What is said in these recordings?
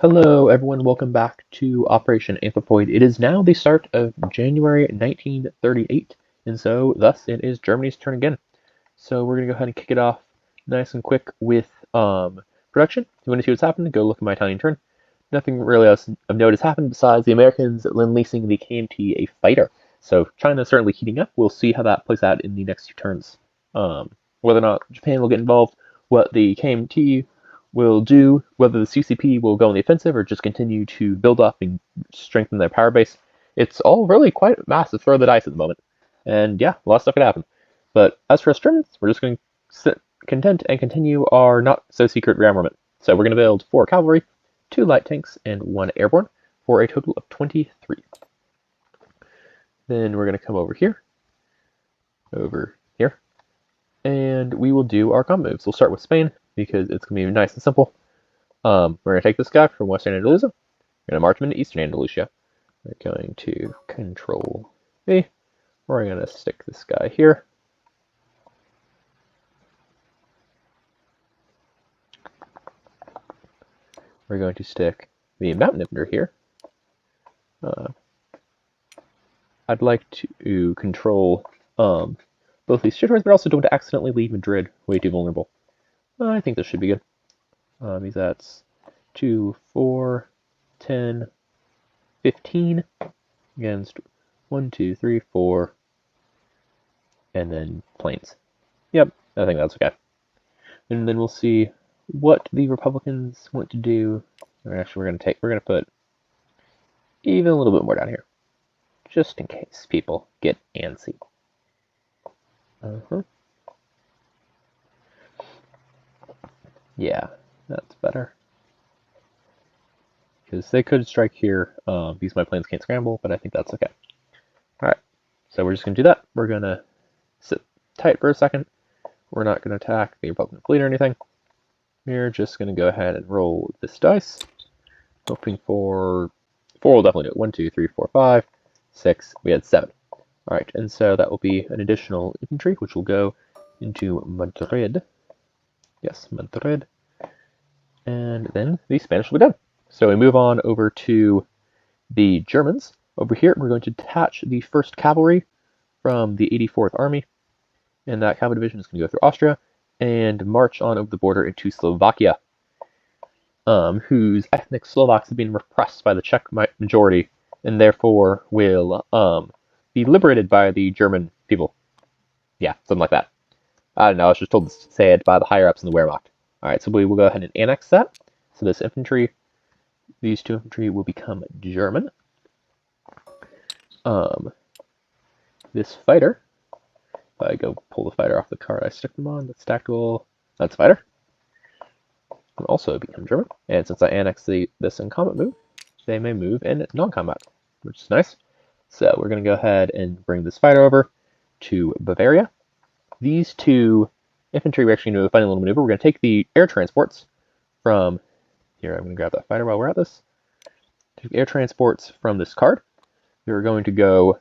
Hello everyone, welcome back to Operation Anthropoid. It is now the start of January 1938, and so thus it is Germany's turn again. So we're going to go ahead and kick it off nice and quick with production. If you want to see what's happened, go look at my Italian turn. Nothing really else of note has happened besides the Americans lend-leasing the KMT a fighter. So China is certainly heating up. We'll see how that plays out in the next few turns. Whether or not Japan will get involved, what the KMT will do, whether the CCP will go on the offensive or just continue to build up and strengthen their power base. It's all really quite massive throw of the dice at the moment. And yeah, a lot of stuff could happen. But as for us Germans, we're just going to sit content and continue our not-so-secret rearmament. So we're going to build 4 cavalry, 2 light tanks, and 1 airborne for a total of 23. Then we're going to come over here, and we will do our combat moves. We'll start with Spain, because it's going to be nice and simple. We're going to take this guy from Western Andalusia. We're going to march him into Eastern Andalusia. We're going to Control V. We're going to stick this guy here. We're going to stick the mountain infantry here. I'd like to control both these territories, but also don't accidentally leave Madrid way too vulnerable. I think this should be good. That's 2, 4, 10, 15 against 1, 2, 3, 4, and then planes. Yep, I think that's okay. And then we'll see what the Republicans want to do. Or actually, we're gonna put even a little bit more down here, just in case people get antsy. Yeah, that's better. Because they could strike here, because my planes can't scramble, but I think that's okay. Alright, so we're just going to do that. We're going to sit tight for a second. We're not going to attack the Republican fleet or anything. We're just going to go ahead and roll this dice, hoping for 4 will definitely do it. 1, 2, 3, 4, 5, 6. We had 7. Alright, and so that will be an additional infantry, which will go into Madrid. Yes, Madrid. And then the Spanish will be done. So we move on over to the Germans. Over here, we're going to detach the 1st Cavalry from the 84th Army. And that cavalry division is going to go through Austria and march on over the border into Slovakia, whose ethnic Slovaks have been repressed by the Czech majority and therefore will be liberated by the German people. Yeah, something like that. I don't know, I was just told to say it by the higher-ups in the Wehrmacht. Alright, so we will go ahead and annex that. So this infantry, these 2 infantry will become German. This fighter, if I go pull the fighter off the card I stick them on, that's tactical, that's fighter, will also become German. And since I annex this in combat move, they may move in non-combat, which is nice. So we're going to go ahead and bring this fighter over to Bavaria. These 2 infantry, we're actually going to do a funny little maneuver. We're going to take the air transports from here. I'm going to grab that fighter while we're at this. Take air transports from this card. We're going to go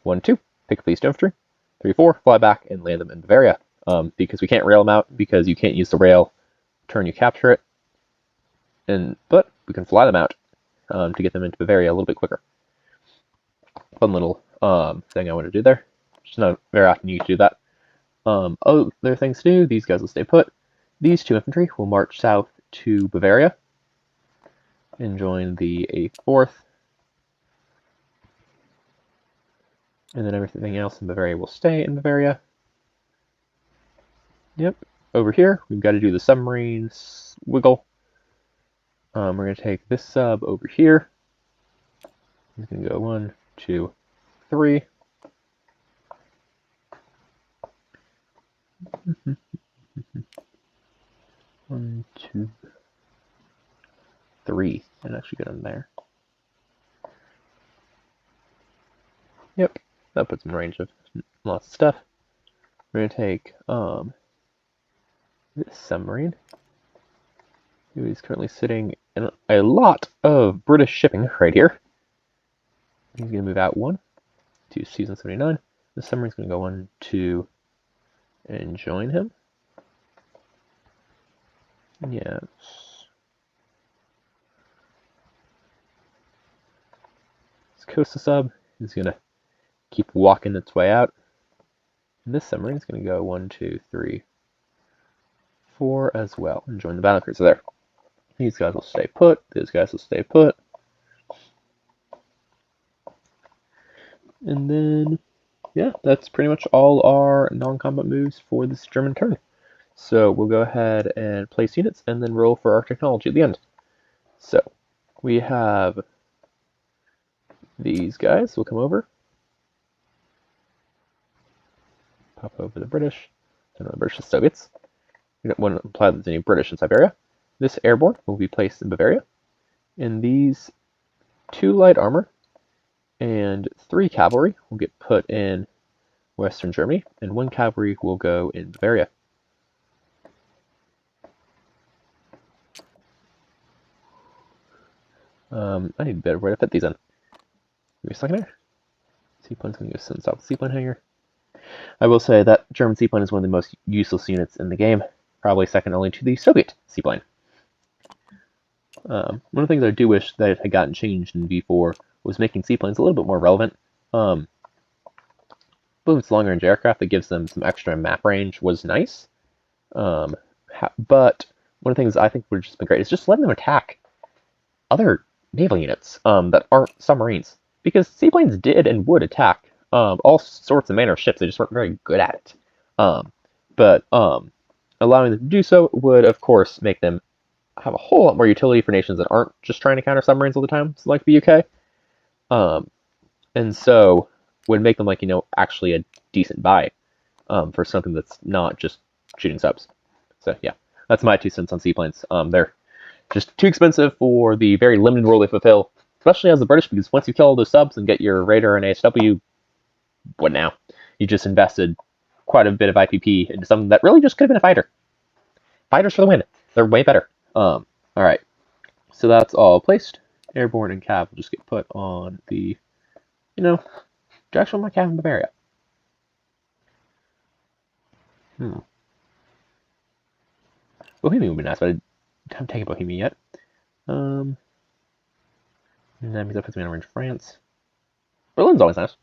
1, 2, pick up these 2 infantry, 3, 4, fly back and land them in Bavaria. Because we can't rail them out because you can't use the rail turn you capture it. But we can fly them out to get them into Bavaria a little bit quicker. Fun little thing I want to do there. Just not very often you can do that. Other things to do, these guys will stay put. These 2 infantry will march south to Bavaria and join the 84th. And then everything else in Bavaria will stay in Bavaria. Yep. Over here, we've got to do the submarines wiggle. We're going to take this sub over here. It's going to go 1, 2, 3. One, 2, 3, and actually get them there. Yep, that puts them in range of lots of stuff. We're going to take this submarine, who is currently sitting in a lot of British shipping right here. He's going to move out 1 to Season 79. The submarine's going to go 1, 2, and join him. Yes. This coastal sub is going to keep walking its way out. And this submarine is going to go 1, 2, 3, 4 as well and join the battle cruiser there. These guys will stay put. These guys will stay put. And then, yeah, that's pretty much all our non-combat moves for this German turn. So we'll go ahead and place units and then roll for our technology at the end. So we have these guys will come over. Pop over the British. And the British and Soviets. We don't want to imply that there's any British in Siberia. This airborne will be placed in Bavaria. And these 2 light armor and 3 cavalry will get put in Western Germany, and 1 cavalry will go in Bavaria. I need a better way to fit these in. Give me a second here. Seaplane's going to go send south the seaplane hangar. I will say that German seaplane is one of the most useless units in the game, probably second only to the Soviet seaplane. One of the things I do wish that had gotten changed in V4 was making seaplanes a little bit more relevant. But it's longer range aircraft that gives them some extra map range was nice. But one of the things I think would have just been great is just letting them attack other naval units that aren't submarines. Because seaplanes did and would attack all sorts of manner of ships. They just weren't very good at it. But allowing them to do so would, of course, make them have a whole lot more utility for nations that aren't just trying to counter submarines all the time, so like the UK. And so would make them, like, you know, actually a decent buy for something that's not just shooting subs. So yeah, that's my 2 cents on seaplanes. They're just too expensive for the very limited role they fulfill, especially as the British, because once you kill all those subs and get your radar and ASW, what now? You just invested quite a bit of IPP into something that really just could have been a fighter. Fighters for the win. They're way better. All right, so that's all placed. Airborne and cav will just get put on the, you know, direction of my cav in Bavaria. Bohemia would be nice, but I haven't taken Bohemia yet. And that means that puts me on range France. Berlin's always nice.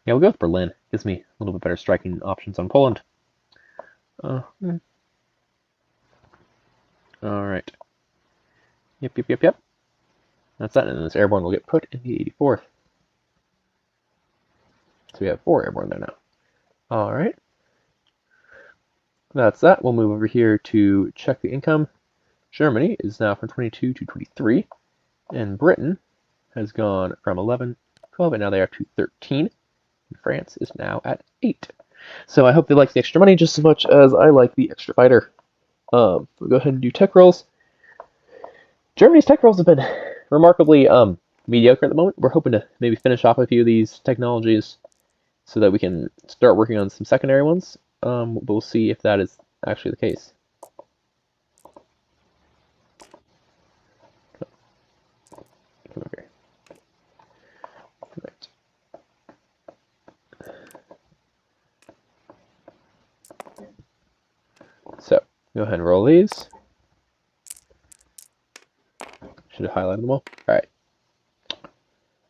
Yeah, we'll go with Berlin. Gives me a little bit better striking options on Poland. Alright. Yep. That's that, and this airborne will get put in the 84th. So we have 4 airborne there now. Alright. That's that. We'll move over here to check the income. Germany is now from 22 to 23, and Britain has gone from 11, 12, and now they are to 13. And France is now at 8. So I hope they like the extra money just as much as I like the extra fighter. We'll go ahead and do tech rolls. Germany's tech rolls have been remarkably mediocre at the moment. We're hoping to maybe finish off a few of these technologies so that we can start working on some secondary ones. But we'll see if that is actually the case. Come over here. Right. So, go ahead and roll these. Should have highlighted them all. Alright.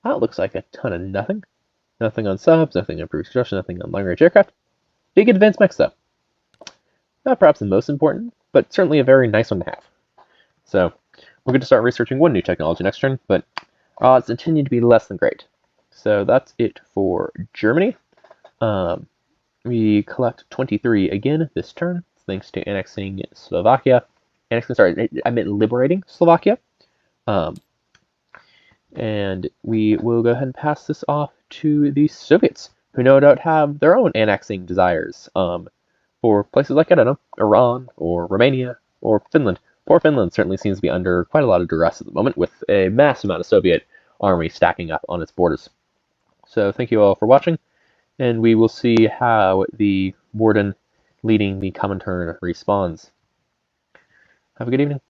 That looks like a ton of nothing. Nothing on subs, nothing on improved construction, nothing on long-range aircraft. Big advanced mechs, though. Not perhaps the most important, but certainly a very nice one to have. So, we're going to start researching one new technology next turn, but odds continue to be less than great. So that's it for Germany. We collect 23 again this turn, thanks to annexing Slovakia. Sorry, I meant liberating Slovakia. And we will go ahead and pass this off to the Soviets, who no doubt have their own annexing desires for places like, I don't know, Iran or Romania or Finland. Poor Finland certainly seems to be under quite a lot of duress at the moment, with a massive amount of Soviet army stacking up on its borders. So thank you all for watching, and we will see how the warden leading the Comintern responds. Have a good evening.